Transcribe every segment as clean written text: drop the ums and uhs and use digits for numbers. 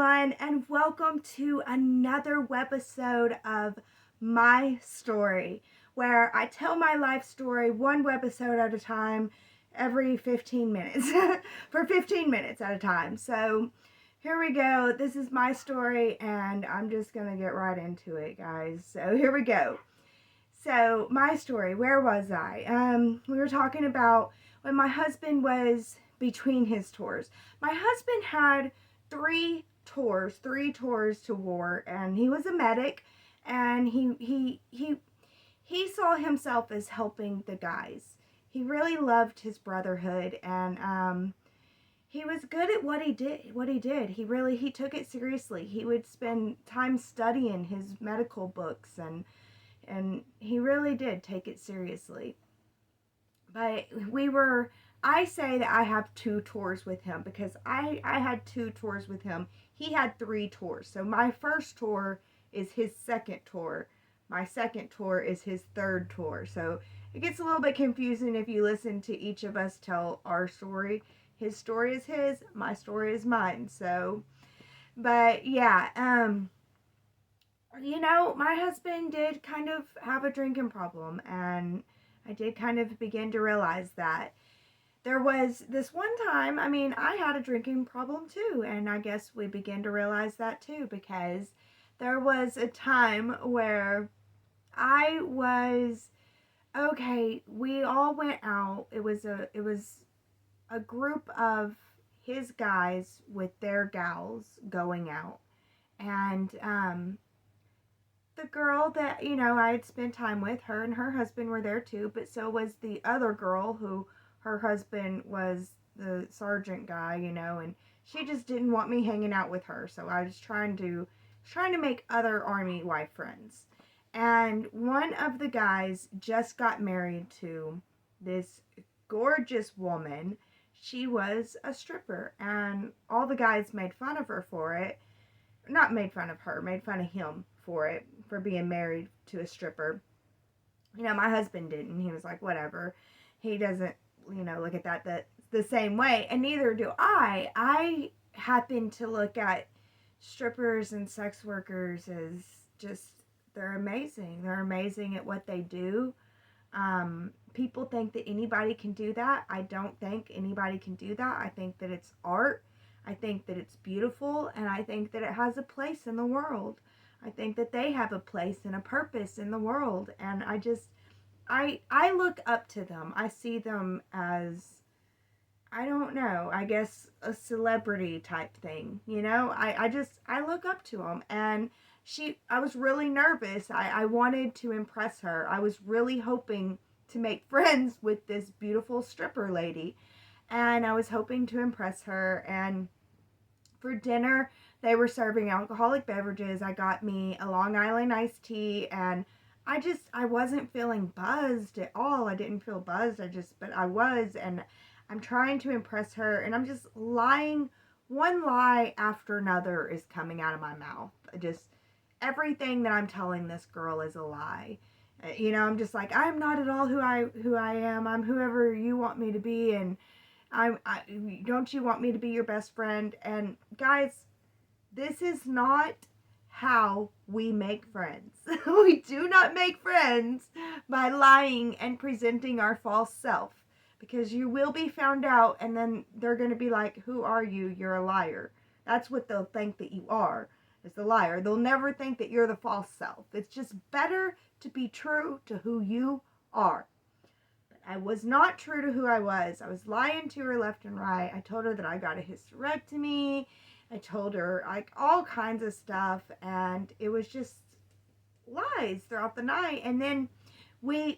everyone, and welcome to another webisode of my story, where I tell my life story one webisode at a time every 15 minutes, for 15 minutes at a time. So here we go. This is my story, and I'm just going to get right into it, guys. So here we go. So, my story, where was I? We were talking about when my husband was between his tours. My husband had three tours to war, and he was a medic, and he saw himself as helping the guys. He really loved his brotherhood, and he was good at what he did. He took it seriously. He would spend time studying his medical books, and he really did take it seriously. But I say that I have 2 tours with him because I had 2 tours with him. He had 3 tours. So my first tour is his second tour. My second tour is his third tour. So it gets a little bit confusing if you listen to each of us tell our story. His story is his, my story is mine. So, but yeah, my husband did kind of have a drinking problem, and I did kind of begin to realize that. There was this one time, I had a drinking problem too, and I guess we began to realize that too, because there was a time where I was, okay, we all went out. It was a group of his guys with their gals going out, and the girl that, I had spent time with, her and her husband were there too, but so was the other girl who her husband was the sergeant guy, and she just didn't want me hanging out with her. So I was trying to make other army wife friends. And one of the guys just got married to this gorgeous woman. She was a stripper, and all the guys made fun of her for it. Not made fun of her, made fun of him for it, for being married to a stripper. My husband didn't. He was like, whatever. He doesn't, look at that the same way, and neither do I. I happen to look at strippers and sex workers as just, they're amazing. They're amazing at what they do. People think that anybody can do that. I don't think anybody can do that. I think that it's art. I think that it's beautiful, and I think that it has a place in the world. I think that they have a place and a purpose in the world, and I look up to them. I see them as, I don't know, I guess a celebrity type thing, I look up to them, and I was really nervous. I wanted to impress her. I was really hoping to make friends with this beautiful stripper lady, and I was hoping to impress her. And for dinner, they were serving alcoholic beverages. I got me a Long Island iced tea, and I wasn't feeling buzzed at all. I didn't feel buzzed. But I was, and I'm trying to impress her, and I'm just lying. One lie after another is coming out of my mouth. Everything that I'm telling this girl is a lie. I'm just like, I'm not at all who I am. I'm whoever you want me to be, and don't you want me to be your best friend? And guys, this is not how we make friends. We do not make friends by lying and presenting our false self, because you will be found out, and then they're going to be like, who are you? You're a liar. That's what they'll think that you are, is the liar. They'll never think that you're the false self. It's just better to be true to who you are. I was not true to who I was. I was lying to her left and right. I told her that I got a hysterectomy. I told her like all kinds of stuff, and it was just lies throughout the night. And then we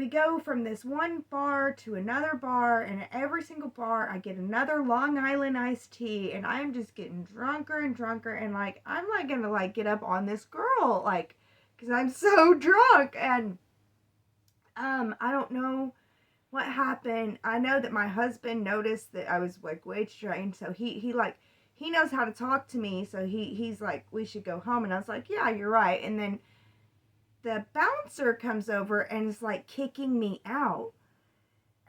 go from this one bar to another bar, and at every single bar I get another Long Island iced tea, and I'm just getting drunker and drunker, and I'm like gonna get up on this girl, because I'm so drunk. And I don't know what happened. I know that my husband noticed that I was weight strained, so he knows how to talk to me, so he's like, we should go home. And I was like, yeah, you're right. And then the bouncer comes over and is kicking me out.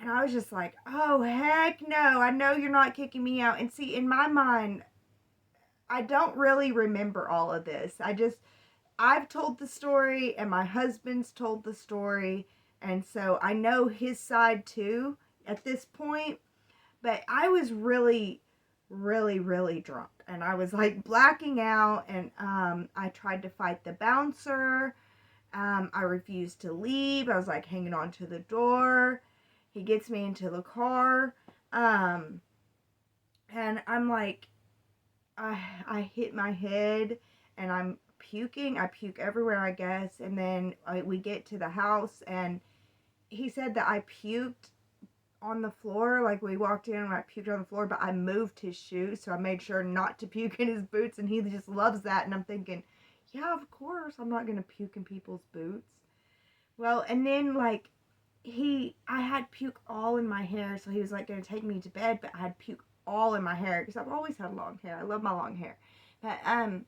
And I was just like, oh heck no, I know you're not kicking me out. And see, in my mind, I don't really remember all of this. I've told the story and my husband's told the story, and so I know his side too at this point. But I was really, really, really drunk, and I was like blacking out, and I tried to fight the bouncer. I refused to leave. I was like hanging on to the door. He gets me into the car, um, and I'm like, I hit my head, and I'm puking. I puke everywhere, I guess. And then we get to the house, and he said that I puked on the floor. Like, we walked in and I puked on the floor, but I moved his shoes, so I made sure not to puke in his boots, and he just loves that. And I'm thinking, yeah, of course, I'm not gonna puke in people's boots. Well, and then like I had puke all in my hair, so he was like gonna take me to bed, but I had puke all in my hair because I've always had long hair. I love my long hair, but and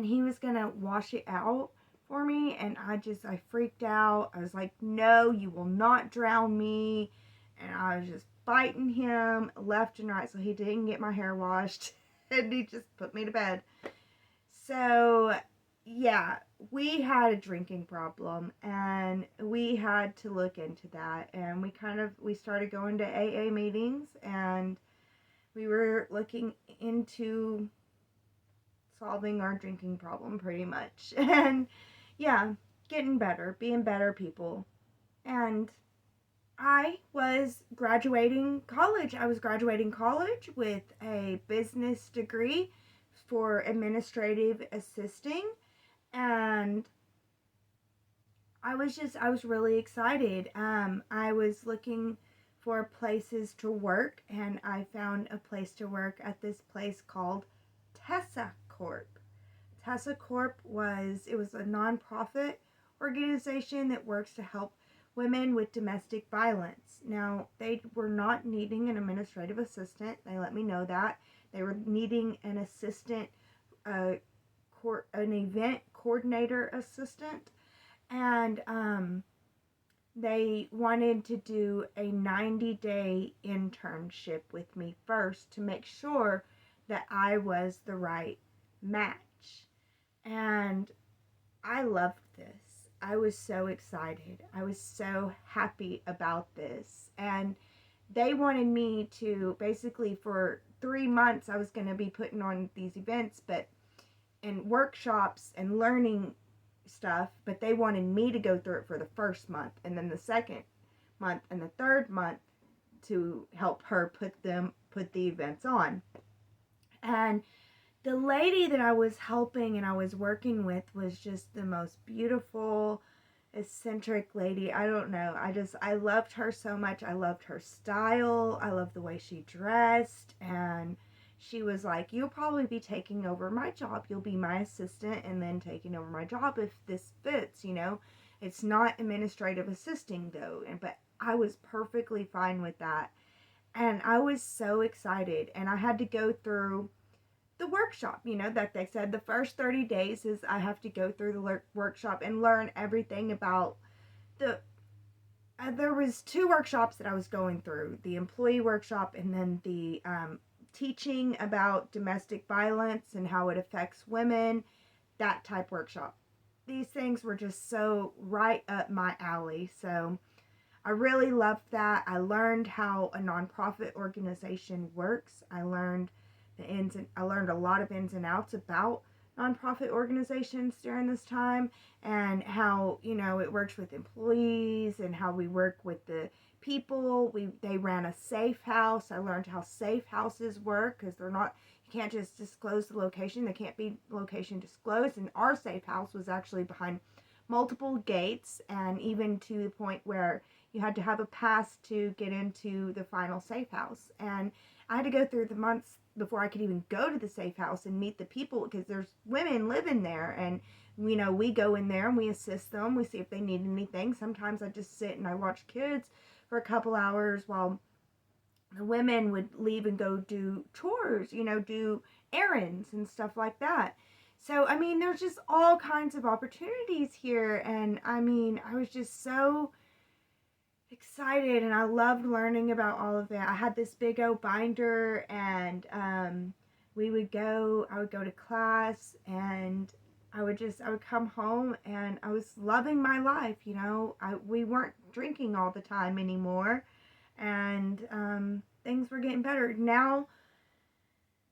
he was gonna wash it out for me, and I freaked out. I was like, no, you will not drown me. And I was just fighting him left and right so he didn't get my hair washed. And he just put me to bed. So yeah, we had a drinking problem, and we had to look into that. And we started going to AA meetings, and we were looking into solving our drinking problem pretty much. And yeah, getting better, being better people. And I was graduating college. I was graduating college with a business degree for administrative assisting. And I was really excited. I was looking for places to work, and I found a place to work at this place called Tessa Corp. Tessa Corp was a nonprofit organization that works to help women with domestic violence. Now, they were not needing an administrative assistant. They let me know that. They were needing an assistant, an event coordinator assistant, and they wanted to do a 90-day internship with me first to make sure that I was the right match. And I loved this. I was so excited. I was so happy about this. And they wanted me to basically, for 3 months, I was going to be putting on these events, and workshops and learning stuff, but they wanted me to go through it for the first month, and then the second month and the third month to help her put the events on. And the lady that I was helping and I was working with was just the most beautiful, eccentric lady. I don't know. I loved her so much. I loved her style. I loved the way she dressed. And she was like, you'll probably be taking over my job. You'll be my assistant and then taking over my job if this fits, It's not administrative assisting though. But I was perfectly fine with that. And I was so excited. And I had to go through the workshop, that they said the first 30 days is I have to go through the workshop and learn everything about there was 2 workshops that I was going through, the employee workshop and then the teaching about domestic violence and how it affects women, that type workshop. These things were just so right up my alley. So I really loved that. I learned how a nonprofit organization works. I learned a lot of ins and outs about nonprofit organizations during this time, and how it works with employees and how we work with the people. They ran a safe house. I learned how safe houses work, because you can't just disclose the location. They can't be location disclosed. And our safe house was actually behind multiple gates, and even to the point where you had to have a pass to get into the final safe house. And I had to go through the months before I could even go to the safe house and meet the people, because there's women living there, and we go in there and we assist them. We see if they need anything. Sometimes I just sit and I watch kids for a couple hours while the women would leave and go do chores, do errands and stuff like that. So, there's just all kinds of opportunities here, and I was just so excited, and I loved learning about all of that. I had this big old binder, and I would go to class, and I would come home, and I was loving my life, we weren't drinking all the time anymore, and things were getting better. Now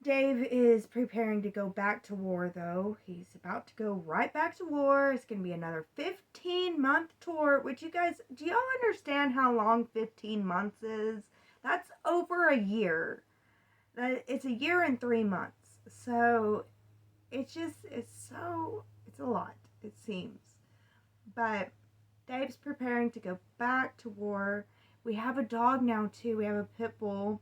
Dave is preparing to go back to war, though. He's about to go right back to war. It's going to be another 15-month tour, which, you guys, do y'all understand how long 15 months is? That's over a year. It's a year and 3 months. So it's a lot, it seems. But Dave's preparing to go back to war. We have a dog now, too. We have a pit bull.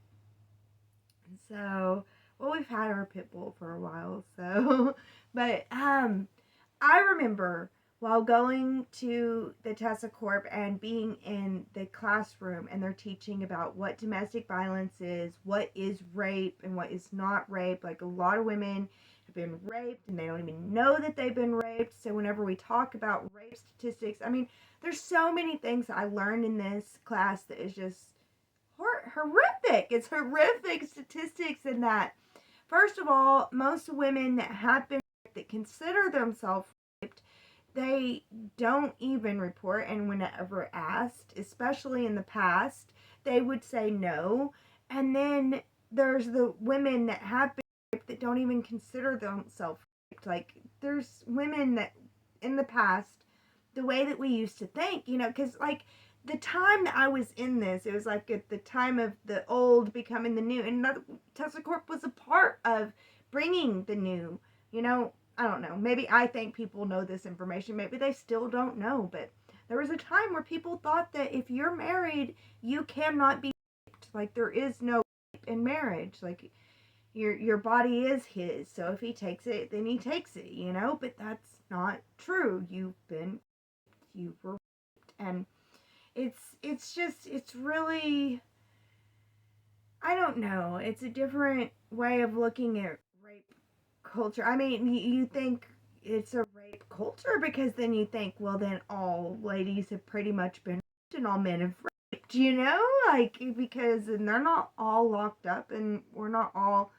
And so, well, we've had our pit bull for a while, so, but, I remember while going to the Tessa Corp and being in the classroom, and they're teaching about what domestic violence is, what is rape and what is not rape. Like, a lot of women have been raped and they don't even know that they've been raped. So whenever we talk about rape statistics, I mean, there's so many things I learned in this class that is just horrific. It's horrific statistics in that. First of all, most women that have been raped, that consider themselves raped, they don't even report, and whenever asked, especially in the past, they would say no. And then there's the women that have been raped that don't even consider themselves raped. Like, there's women that in the past, the way that we used to think, because, like, the time that I was in this, it was like at the time of the old becoming the new, and Tesla Corp was a part of bringing the new, I don't know. Maybe I think people know this information. Maybe they still don't know. But there was a time where people thought that if you're married, you cannot be raped. Like, there is no rape in marriage. Like, your body is his. So if he takes it, then he takes it, But that's not true. You were raped. And it's really, I don't know. It's a different way of looking at rape culture. I mean, you think it's a rape culture because then you think, well, then all ladies have pretty much been raped and all men have raped, Like, because and they're not all locked up and we're not all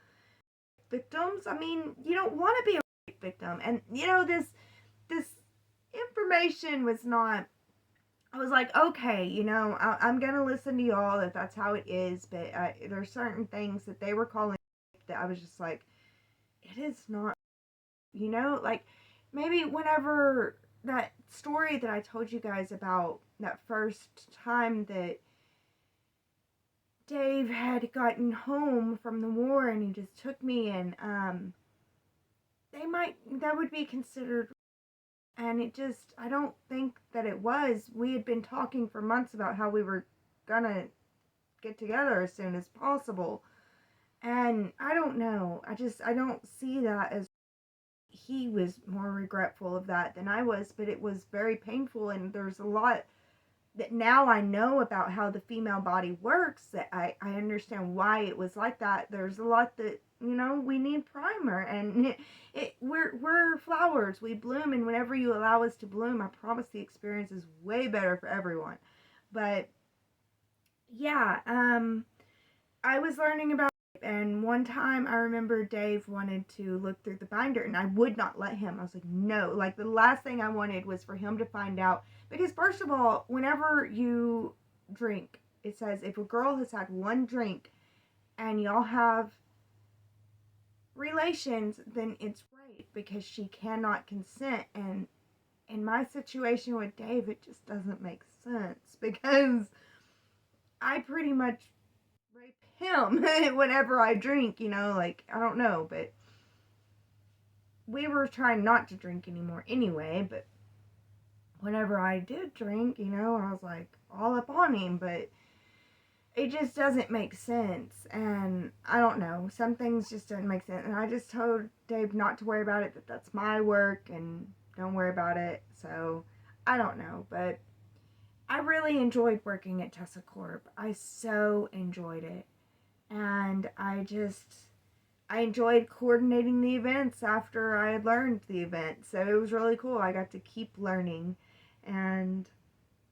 victims. I mean, you don't want to be a rape victim. And, this information was not, I was like, okay, I'm going to listen to y'all if that's how it is. But there's certain things that they were calling that I was just like, it is not, like, maybe whenever that story that I told you guys about that first time that Dave had gotten home from the war and he just took me, and that would be considered, and I don't think that it was. We had been talking for months about how we were gonna get together as soon as possible, and I don't know, I don't see that as, he was more regretful of that than I was, but it was very painful, and there's a lot that now I know about how the female body works, that I understand why it was like that. There's a lot that, we need primer, and we're flowers, we bloom, and whenever you allow us to bloom, I promise the experience is way better for everyone. But yeah, I was learning about, and one time I remember Dave wanted to look through the binder and I would not let him. I was like, no. Like, the last thing I wanted was for him to find out. Because first of all, whenever you drink, it says if a girl has had one drink and y'all have relations, then it's rape because she cannot consent. And in my situation with Dave, it just doesn't make sense because I pretty much rape him whenever I drink, like, I don't know, but we were trying not to drink anymore anyway, but whenever I did drink, I was like all up on him, but it just doesn't make sense, and I don't know, some things just don't make sense, and I just told Dave not to worry about it, that that's my work, and don't worry about it, so I don't know, but I really enjoyed working at Tessa Corp. I so enjoyed it. And I enjoyed coordinating the events after I had learned the event. So it was really cool. I got to keep learning. And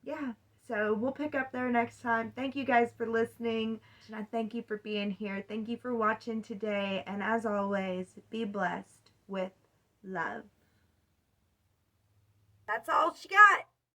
yeah, So we'll pick up there next time. Thank you guys for listening. And I thank you for being here. Thank you for watching today. And as always, be blessed with love. That's all she got.